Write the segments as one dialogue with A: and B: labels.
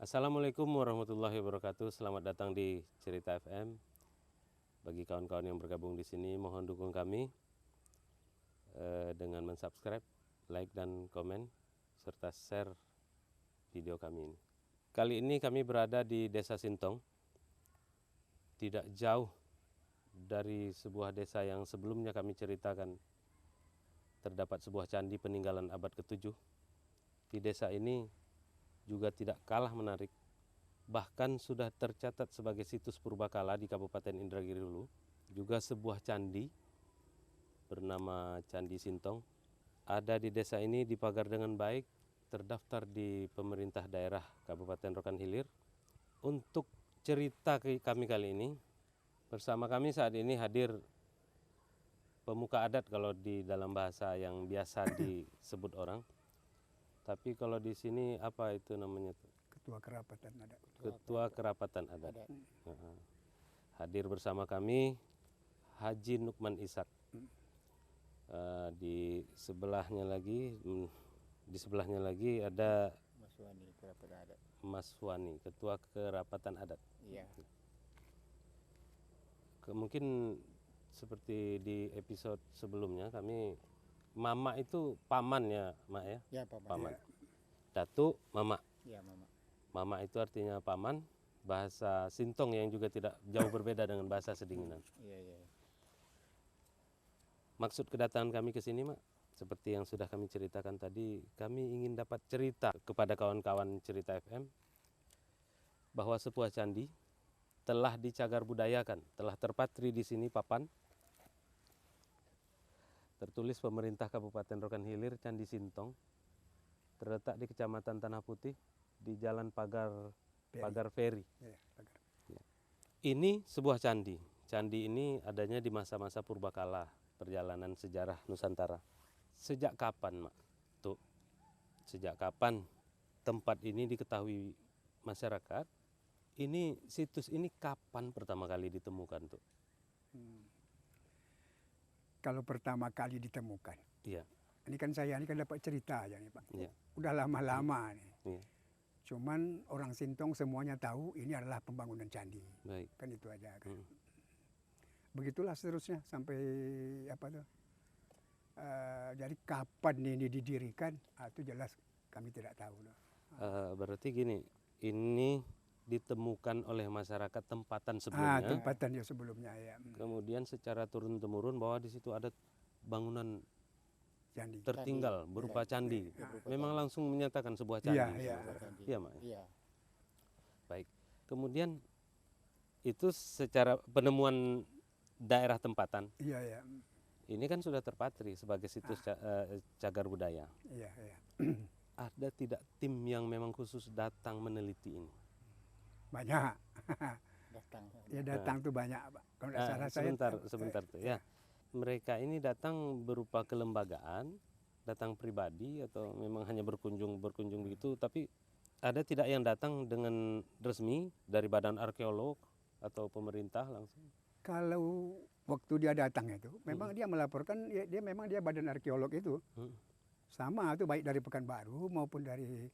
A: Assalamualaikum warahmatullahi wabarakatuh. Selamat datang di Cerita FM. Bagi kawan-kawan yang bergabung di sini, mohon dukung kami dengan mensubscribe, like dan komen serta share video kami ini. Kali ini kami berada di Desa Sintong, tidak jauh dari sebuah desa yang sebelumnya kami ceritakan terdapat sebuah candi peninggalan abad ke-7. Di desa ini juga tidak kalah menarik, bahkan sudah tercatat sebagai situs purbakala di Kabupaten Indragiri Hulu. Juga sebuah candi bernama Candi Sintong ada di desa ini, dipagar dengan baik, terdaftar di pemerintah daerah Kabupaten Rokan Hilir. Untuk cerita kami kali ini, bersama kami saat ini hadir pemuka adat kalau di dalam bahasa yang biasa disebut orang. Tapi kalau di sini apa itu namanya?
B: Ketua Kerapatan Adat.
A: Ketua Kerapatan Adat. Hadir bersama kami Haji Nukman Ishak. Di sebelahnya lagi ada
C: Mas Wani, Kerapatan Adat.
A: Mas Wani, Ketua Kerapatan Adat.
C: Iya.
A: Mungkin seperti di episode sebelumnya, kami Mama itu paman ya, Mak ya?
C: Ya, Pak.
A: Paman. Datuk, Mama.
C: Ya, Mama.
A: Mama itu artinya paman, bahasa Sintong yang juga tidak jauh berbeda dengan bahasa Sedinginan.
C: Iya.
A: Maksud kedatangan kami ke sini, Mak, seperti yang sudah kami ceritakan tadi, kami ingin dapat cerita kepada kawan-kawan Cerita FM bahwa sebuah candi telah dicagar budayakan, telah terpatri di sini papan. Tertulis pemerintah Kabupaten Rokan Hilir, Candi Sintong, terletak di Kecamatan Tanah Putih, di Jalan Pagar Feri.
B: Ya, pagar.
A: Ya. Ini sebuah candi. Candi ini adanya di masa-masa purbakala, perjalanan sejarah Nusantara. Sejak kapan, Mak? Tuh, sejak kapan tempat ini diketahui masyarakat? Ini situs ini kapan pertama kali ditemukan, tuh?
B: Kalau pertama kali ditemukan,
A: Iya.
B: ini kan dapat cerita aja nih Pak.
A: Iya.
B: Udah lama-lama nih.
A: Iya.
B: Cuman orang Sintong semuanya tahu ini adalah pembangunan candi.
A: Baik.
B: Kan itu aja kan. Begitulah seterusnya sampai apa tuh. Jadi kapan ini didirikan, itu jelas kami tidak tahu.
A: Berarti gini, ini ditemukan oleh masyarakat tempatan sebelumnya.
B: Tempatan ya sebelumnya ya.
A: Kemudian secara turun-temurun bahwa di situ ada bangunan
B: Candi.
A: tertinggal berupa candi. Memang langsung menyatakan sebuah candi. Iya, Mak.
C: Iya.
A: Baik. Kemudian itu secara penemuan daerah tempatan.
B: Iya.
A: Ini kan sudah terpatri sebagai situs cagar budaya.
B: Iya.
A: Ada tidak tim yang memang khusus datang meneliti ini?
B: Banyak.
C: Datang.
B: Tuh banyak, Pak. Kalau tidak salah
A: Sebentar tuh ya. Mereka ini datang berupa kelembagaan, datang pribadi atau memang hanya berkunjung begitu, tapi ada tidak yang datang dengan resmi dari badan arkeolog atau pemerintah langsung?
B: Kalau waktu dia datang itu, memang dia melaporkan, dia badan arkeolog itu. Sama tuh baik dari Pekanbaru maupun dari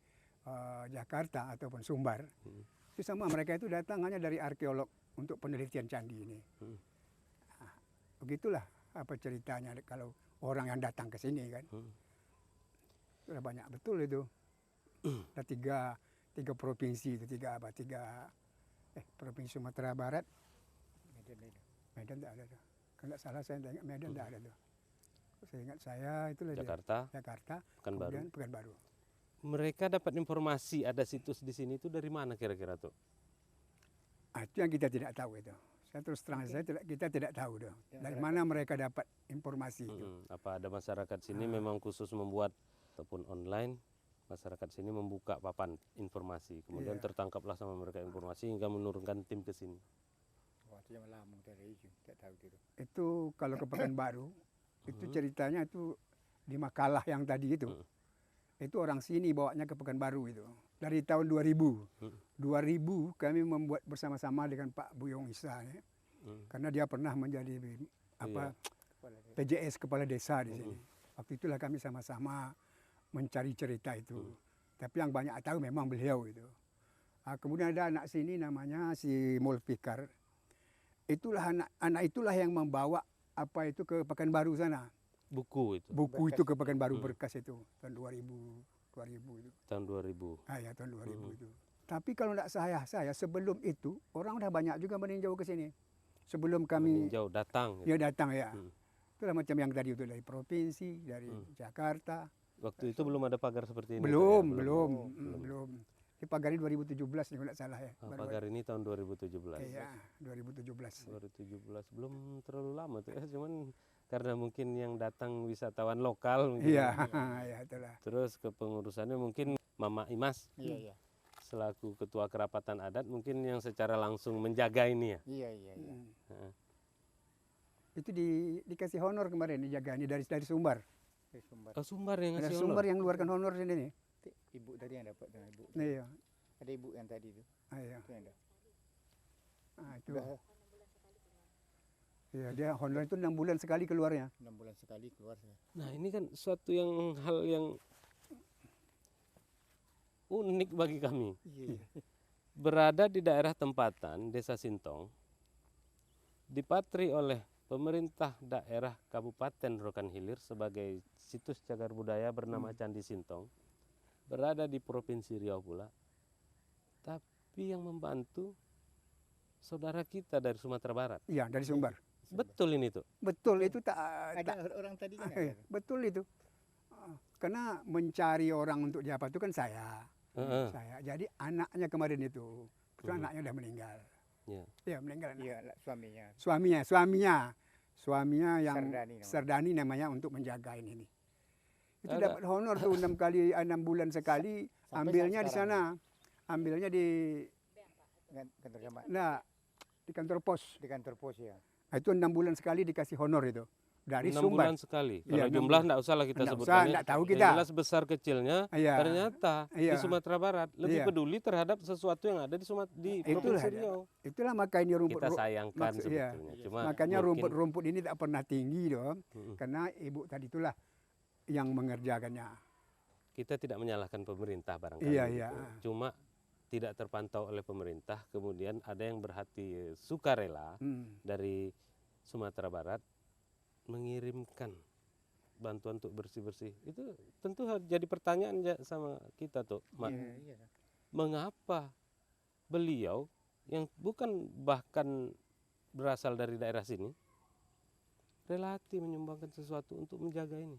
B: Jakarta ataupun Sumbar. Itu sama, mereka itu datang hanya dari arkeolog untuk penelitian candi ini. Nah, begitulah apa ceritanya kalau orang yang datang ke sini kan. Sudah banyak betul itu. Ada tiga provinsi itu, provinsi Sumatera Barat. Medan tidak ada tuh. Kalau tidak salah saya ingat Medan tidak ada tuh. Saya ingat itulah
A: Jakarta,
B: kemudian Pekanbaru.
A: Mereka dapat informasi ada situs di sini itu dari mana kira-kira tuh?
B: Itu yang kita tidak tahu itu. Saya terus terang kita tidak tahu tuh. Dari mana mereka dapat informasi itu.
A: Apa ada masyarakat sini memang khusus membuat ataupun online, masyarakat sini membuka papan informasi, kemudian tertangkaplah sama mereka informasi hingga menurunkan tim ke sini.
C: Waktu yang lama dari itu, tidak tahu gitu.
B: Itu kalau ke Pekanbaru, itu ceritanya itu di makalah yang tadi itu. Itu orang sini bawanya ke Pekanbaru itu. Dari tahun 2000. 2000 kami membuat bersama-sama dengan Pak Buyong Isa. Karena dia pernah menjadi PJS Kepala Desa di sini. Waktu itulah kami sama-sama mencari cerita itu. Tapi yang banyak tahu memang beliau itu. Kemudian ada anak sini namanya si Mulfikar. Itulah anak itulah yang membawa apa itu ke Pekanbaru sana.
A: Buku itu.
B: Buku
C: Berkas.
B: itu ke Pekanbaru Berkas itu tahun 2000 itu.
A: Tahun 2000.
B: Ya tahun 2000 itu. Tapi kalau tidak saya sebelum itu orang udah banyak juga meninjau ke sini. Sebelum kami
A: Meninjau datang.
B: ya datang ya.
A: Hmm.
B: Itulah macam yang tadi itu dari provinsi, dari Jakarta.
A: Waktu itu belum ada pagar seperti ini. Pak, ya?
B: Belum.
A: Belum.
B: Di pagar ini 2017 nih kalau tidak salah ya.
A: Pagar ini tahun 2017.
B: Iya, 2017.
A: 2017 belum terlalu lama tuh ya, cuman karena mungkin yang datang wisatawan lokal mungkin.
B: Iya, ya itulah.
A: Terus kepengurusannya mungkin Mama Imas
C: Iya.
A: selaku ketua kerapatan adat mungkin yang secara langsung menjaga ini ya.
C: Iya.
B: Itu dikasih honor kemarin dijaga ini dari Sumbar.
C: Dari Sumbar.
A: Oh, Sumbar yang
B: Ada
A: ngasih
B: Sumbar
A: honor.
B: yang mengeluarkan honor sini nih.
C: Ibu tadi yang dapat dengan ibu.
B: Iya.
C: Ada ibu yang tadi itu.
B: Iya.
C: Itu yang dah.
B: Itu.
C: Udah
B: Iya, dia honor itu 6 bulan sekali keluarnya.
C: 6 bulan sekali keluar saya.
A: Nah, ini kan suatu hal yang unik bagi kami.
C: Iya.
A: Berada di daerah tempatan Desa Sintong, dipatri oleh pemerintah daerah Kabupaten Rokan Hilir sebagai situs cagar budaya bernama Candi Sintong, berada di Provinsi Riau pula, tapi yang membantu saudara kita dari Sumatera Barat.
B: Iya, dari Sumbar.
A: Betul ini tuh.
B: Betul itu tak
C: Ada orang tadi kan?
B: betul itu. Karena mencari orang untuk diapa itu kan saya. Saya. Jadi anaknya kemarin itu, anaknya udah meninggal.
A: Ya.
B: Ya meninggal.
C: Iya, suaminya.
B: Suaminya yang
C: Serdani namanya.
B: Serdani namanya untuk menjaga ini. Itu
A: Ada.
B: dapat honor tuh 6 bulan sekali.
C: Sampai
B: Ambilnya di
C: sekarang.
B: sana. Ambilnya di
C: Kantor camat.
B: di kantor pos.
C: Di kantor pos ya.
B: Itu 6 bulan sekali dikasih honor itu. Dari
A: 6
B: Sumbar.
A: bulan sekali.
B: Iya,
A: Kalau
B: 6
A: jumlah
B: bulan.
A: enggak usah lah kita
B: Nggak
A: sebutkan.
B: usah, nggak tahu
A: Yang
B: kita.
A: jelas besar kecilnya
B: Iya.
A: ternyata di
B: Iya.
A: Sumatera Barat lebih
B: Iya.
A: peduli terhadap sesuatu yang ada di
B: Itulah.
A: Provinsi Riau.
B: Itulah makanya rumput
A: Kita sayangkan
B: iya.
A: sebetulnya. Cuma
B: makanya
A: mungkin-
B: rumput-rumput ini tak pernah tinggi dong.
A: Mm-mm.
B: Karena ibu tadi itulah yang mengerjakannya.
A: kita tidak menyalahkan pemerintah barangkali.
B: Iya,
A: gitu.
B: iya.
A: Cuma tidak terpantau oleh pemerintah, kemudian ada yang berhati sukarela dari Sumatera Barat mengirimkan bantuan untuk bersih-bersih. Itu tentu harus jadi pertanyaan sama kita tuh, Mak.
C: Iya.
A: Mengapa beliau yang bukan bahkan berasal dari daerah sini relatif menyumbangkan sesuatu untuk menjaga ini?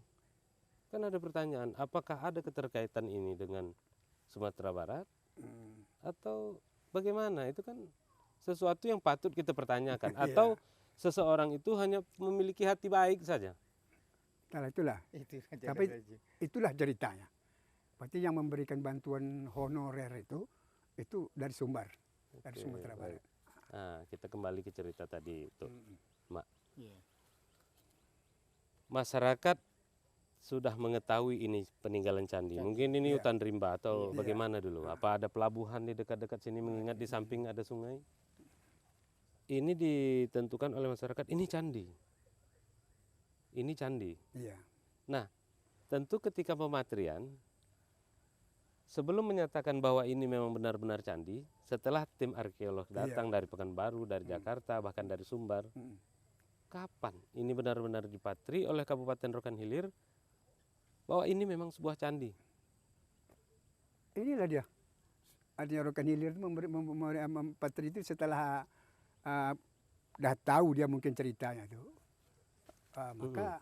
A: Kan ada pertanyaan, apakah ada keterkaitan ini dengan Sumatera Barat atau bagaimana? Itu kan sesuatu yang patut kita pertanyakan. Atau seseorang itu hanya memiliki hati baik saja.
B: Nah, itulah.
C: Itu saja.
B: Tapi itulah ceritanya. Berarti yang memberikan bantuan honorer itu dari Sumbar, dari
A: Oke,
B: Sumatera Barat.
A: baik. Nah, kita kembali ke cerita tadi itu, Mak.
C: Iya.
A: Masyarakat sudah mengetahui ini peninggalan candi. Mungkin ini hutan rimba atau bagaimana dulu? Apa ada pelabuhan di dekat-dekat sini mengingat di samping ada sungai? Ini ditentukan oleh masyarakat, ini candi. Ini candi.
B: Iya.
A: Nah, tentu ketika pematrian, sebelum menyatakan bahwa ini memang benar-benar candi, setelah tim arkeolog datang dari Pekanbaru, dari Jakarta, bahkan dari Sumbar, kapan ini benar-benar dipatri oleh Kabupaten Rokan Hilir bahwa ini memang sebuah candi?
B: Inilah dia. Artinya Rokan Hilir itu mempatri itu setelah dah tahu dia mungkin ceritanya itu. Maka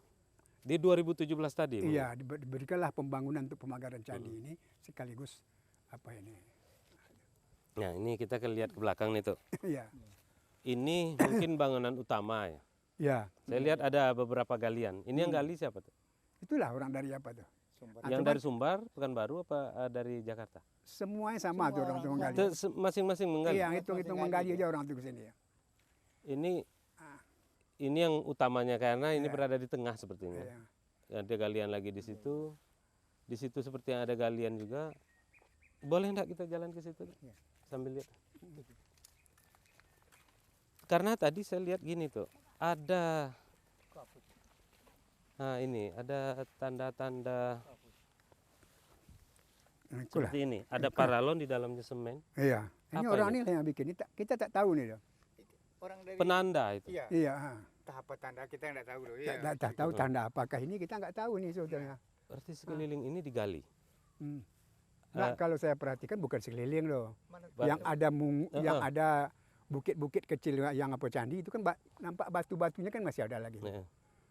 A: di 2017 tadi.
B: iya diberikanlah pembangunan untuk pemagaran candi ini sekaligus apa ini.
A: Nah, ini kita lihat ke belakang nih tuh.
B: Iya.
A: Ini mungkin bangunan utama ya.
B: Iya.
A: Saya lihat ada beberapa galian. Ini yang gali siapa tuh?
B: Itulah orang dari apa tuh?
C: Sumbar.
A: Yang dari Sumbar, Pekanbaru apa dari Jakarta?
B: Semuanya sama tuh orang itu menggali.
A: Itu masing-masing menggali.
B: Iya, hitung-hitung menggali aja orang itu ke sini ya.
A: Ini yang utamanya karena ini berada di tengah sepertinya.
B: Iya.
A: Ada galian lagi di situ. Di situ seperti yang ada galian juga. Boleh enggak kita jalan ke situ? Sambil lihat. Karena tadi saya lihat gini tuh, ada ini ada tanda-tanda
B: Nah, itulah.
A: seperti ini. Ada paralon di dalamnya semen.
B: Iya. Ini
A: Apa
B: orang
A: ini?
B: ini lah yang bikin. Kita tak tahu nih.
C: Orang dari
A: Penanda itu.
C: Iya.
B: Iya.
C: Entah apa tanda kita nggak tahu loh.
B: Tak tahu tanda apakah ini, kita nggak tahu nih sebetulnya.
A: Berarti sekeliling ini digali.
B: Hmm. Nah, kalau saya perhatikan bukan sekeliling loh.
C: Mana
B: Yang ada yang ada bukit-bukit kecil yang apa candi itu kan nampak batu-batunya kan masih ada lagi.
A: Nah,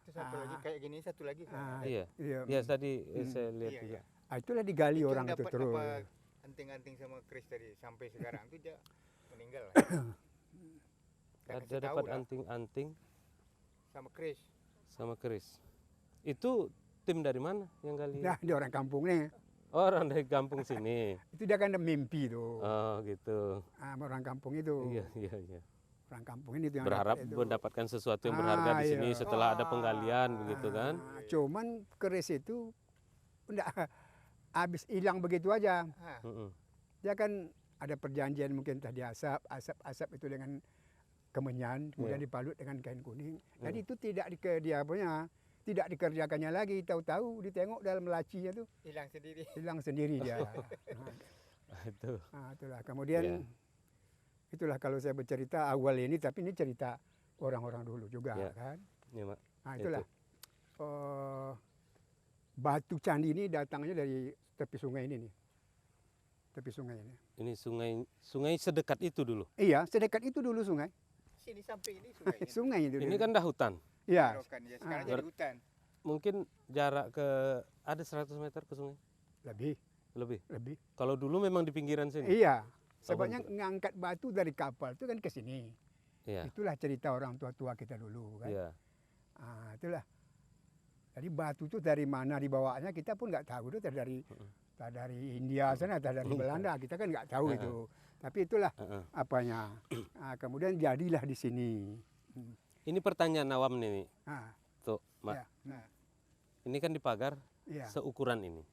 C: itu satu lagi kayak gini, satu lagi.
A: iya.
B: Iya.
A: Iya tadi saya lihat
C: Iya,
A: juga.
C: iya.
B: Itulah digali orang itu
C: dapat
B: terus.
C: apa anting-anting sama Chris tadi sampai sekarang tuh dia meninggal. Saya
A: Ada
C: kasih tahu
A: dapat
C: lah
A: anting-anting
C: sama Chris.
A: sama keris. Itu tim dari mana yang gali?
B: Nah, dia orang kampung nih.
A: Orang dari kampung sini.
B: Itu dia kan ada mimpi tuh.
A: Oh gitu.
B: Orang kampung itu.
A: Iya iya iya.
B: Orang kampung ini tuh yang
A: Berharap
B: dapat itu.
A: mendapatkan sesuatu yang berharga di sini
B: iya.
A: setelah ada penggalian begitu kan?
B: Cuman keris itu enggak habis hilang begitu aja.
A: Mm-mm.
B: Dia kan ada perjanjian mungkin tadi asap itu dengan kemenyan, kemudian dibalut dengan kain kuning. Jadi itu tidak tidak dikerjakannya lagi. Tahu-tahu ditengok dalam lacinya tuh hilang sendiri dia.
A: Itu.
B: Nah, itulah. Kemudian itulah kalau saya bercerita awal ini, tapi ini cerita orang-orang dulu juga kan.
A: Iya, Mak.
B: Nah, itulah. Batu candi ini datangnya dari tepi sungai ini nih. Tepi sungai ini.
A: Ini sungai sedekat itu dulu.
B: Iya, sedekat itu dulu sungai.
C: Sini sampai ini sungai.
B: Sungai itu.
A: Ini
B: dulu.
A: kan dah hutan.
B: Iya.
C: Sekarang jadi hutan.
A: Mungkin jarak ke ada 100 meter ke sungai.
B: Lebih.
A: Kalau dulu memang di pinggiran sini.
B: Iya. Sebabnya ngangkat batu dari kapal itu kan ke sini.
A: Iya.
B: Itulah cerita orang tua-tua kita dulu kan.
A: Iya.
B: Itulah. Jadi batu itu dari mana dibawanya kita pun nggak tahu. Itu dari India sana, atau dari Belanda, kita kan nggak tahu itu. Tapi itulah apanya. Kemudian jadilah di sini.
A: Ini pertanyaan awam nih. Tuh, Mak.
B: Ya.
A: Ini kan dipagar
B: Iya.
A: seukuran ini.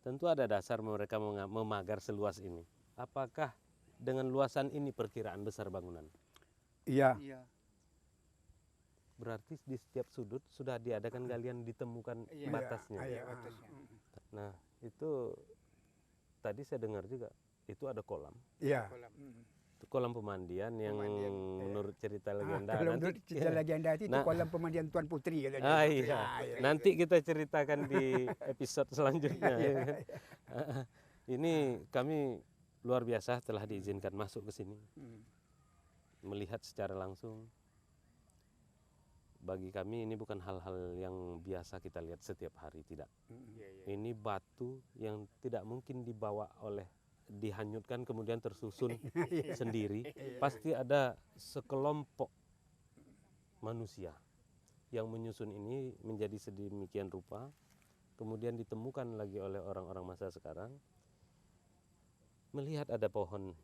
A: Tentu ada dasar mereka memagar seluas ini. Apakah dengan luasan ini perkiraan besar bangunan?
B: Iya.
A: Berarti di setiap sudut sudah diadakan galian ditemukan batasnya.
B: Iya.
A: Nah, itu tadi saya dengar juga itu ada kolam.
B: Iya.
A: Itu kolam pemandian yang menurut cerita legenda.
B: Kalau menurut cerita legenda itu kolam pemandian Tuan Putri katanya.
A: Iya. Nanti kita ceritakan di episode selanjutnya. Ini kami luar biasa telah diizinkan masuk ke sini. Melihat secara langsung. Bagi kami ini bukan hal-hal yang biasa kita lihat setiap hari, tidak. Ini batu yang tidak mungkin dihanyutkan kemudian tersusun sendiri. Pasti ada sekelompok manusia yang menyusun ini menjadi sedemikian rupa, kemudian ditemukan lagi oleh orang-orang masa sekarang. Melihat ada pohon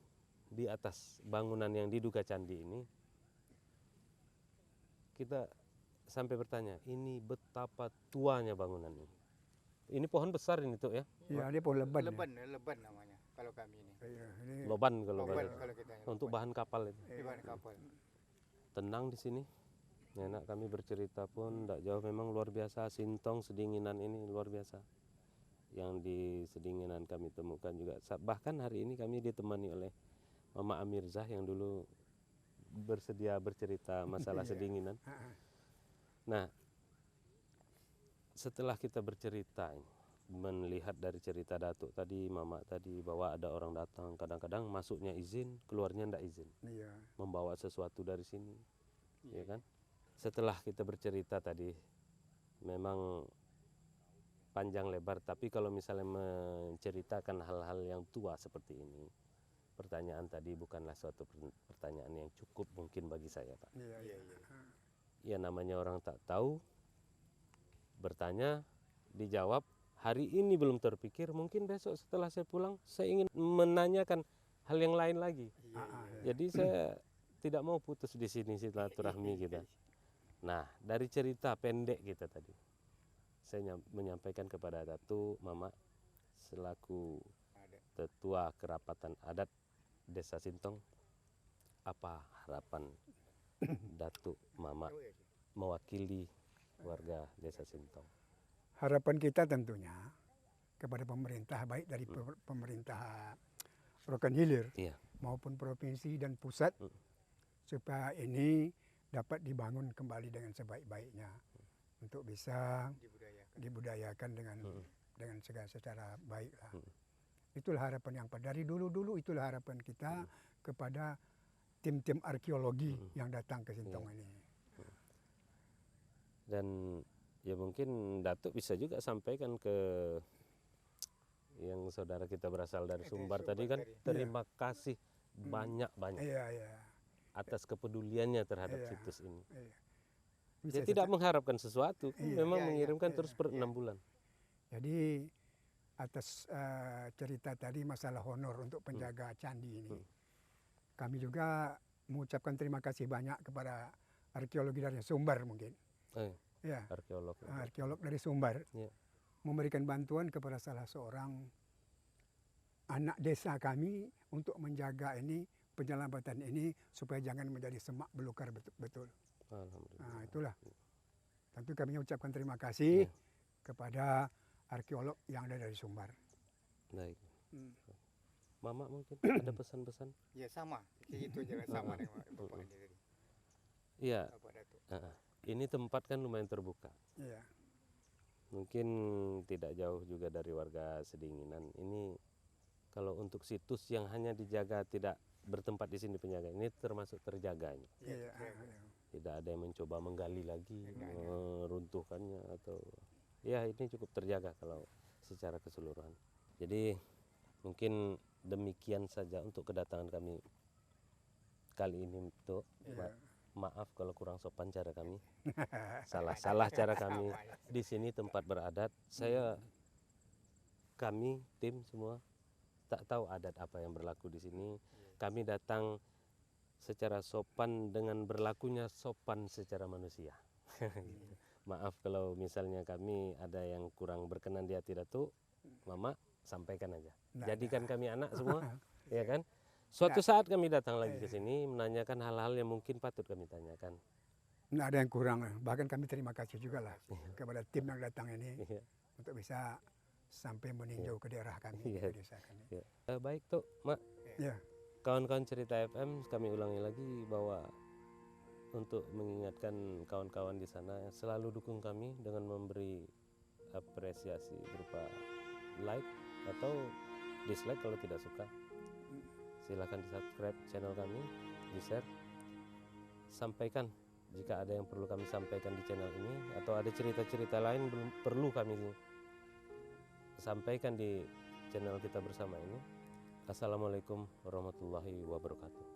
A: di atas bangunan yang diduga candi ini, kita sampai bertanya, ini betapa tuanya bangunan ini. Ini pohon besar ini tuh ya?
B: Iya, dia pohon leban.
C: Leban namanya kalau kami ini.
A: Loban kalau
C: Loban
A: bahasa.
C: kalau kita.
A: Untuk bahan kapal itu.
C: Bahan kapal.
A: Tenang di sini. Enak kami bercerita pun tidak jauh, memang luar biasa. Sintong Sedinginan ini luar biasa. Yang di Sedinginan kami temukan juga. Bahkan hari ini kami ditemani oleh Mama Amirzah yang dulu bersedia bercerita masalah Sedinginan. Nah, setelah kita bercerita, melihat dari cerita Datuk tadi, Mama tadi, bahwa ada orang datang, kadang-kadang masuknya izin, keluarnya tidak izin. Membawa sesuatu dari sini, ya kan? Setelah kita bercerita tadi, memang panjang lebar, tapi kalau misalnya menceritakan hal-hal yang tua seperti ini, pertanyaan tadi bukanlah suatu pertanyaan yang cukup mungkin bagi saya, Pak. Ya namanya orang tak tahu, bertanya, dijawab, hari ini belum terpikir, mungkin besok setelah saya pulang, saya ingin menanyakan hal yang lain lagi. Jadi saya tidak mau putus di sini silaturahmi kita. Nah, dari cerita pendek kita tadi, saya menyampaikan kepada Datuk, Mama, selaku tetua kerapatan adat Desa Sintong, apa harapan Datuk, Mama, mewakili warga Desa Sintong?
B: Harapan kita tentunya kepada pemerintah, baik dari pemerintah Rokan Hilir maupun provinsi dan pusat supaya ini dapat dibangun kembali dengan sebaik-baiknya untuk bisa dibudayakan dengan segala secara baik lah. Itulah harapan yang dari dulu itulah harapan kita kepada tim-tim arkeologi yang datang ke Sintong ini.
A: Dan ya mungkin Datuk bisa juga sampaikan ke yang saudara kita berasal dari Sumbar tadi kan, terima kasih banyak-banyak atas kepeduliannya terhadap situs ini. Dia tidak mengharapkan sesuatu, memang mengirimkan terus per 6 bulan.
B: Jadi atas cerita tadi masalah honor untuk penjaga candi ini, kami juga mengucapkan terima kasih banyak kepada arkeologi dari Sumbar mungkin. Arkeolog dari Sumbar memberikan bantuan kepada salah seorang anak desa kami untuk menjaga ini, penyelamatan ini supaya jangan menjadi semak belukar betul. Nah, itulah. Tentu kami ucapkan terima kasih kepada arkeolog yang ada dari Sumbar.
A: Baik. Mama mungkin ada pesan-pesan?
C: Ya sama, itu aja sama dengan Bapak ini tadi.
A: Iya. Ini tempat kan lumayan terbuka.
B: Iya.
A: Mungkin tidak jauh juga dari warga Sedinginan. Ini kalau untuk situs yang hanya dijaga tidak bertempat di sini penjaga, ini termasuk terjaga.
B: Iya.
A: Tidak ada yang mencoba menggali lagi, meruntuhkannya atau ya ini cukup terjaga kalau secara keseluruhan. Jadi mungkin demikian saja untuk kedatangan kami kali ini, Tuk. Maaf kalau kurang sopan cara kami. Salah cara kami di sini tempat beradat. Kami tim semua tak tahu adat apa yang berlaku di sini. Kami datang secara sopan dengan berlakunya sopan secara manusia. Maaf kalau misalnya kami ada yang kurang berkenan di hati Datuk, Mama sampaikan aja. Jadikan kami anak semua, ya kan? Suatu saat kami datang lagi ke sini menanyakan hal-hal yang mungkin patut kami tanyakan.
B: Nggak ada yang kurang, bahkan kami terima kasih juga lah kepada tim yang datang ini untuk bisa sampai meninjau ke daerah kami, ke desa kami.
A: Baik Tuk, Mak. Kawan-kawan Cerita FM, kami ulangi lagi bahwa untuk mengingatkan kawan-kawan di sana selalu dukung kami dengan memberi apresiasi berupa like atau dislike kalau tidak suka. Silakan di-subscribe channel kami, di-share. Sampaikan jika ada yang perlu kami sampaikan di channel ini atau ada cerita-cerita lain perlu kami sampaikan di channel kita bersama ini. Assalamualaikum warahmatullahi wabarakatuh.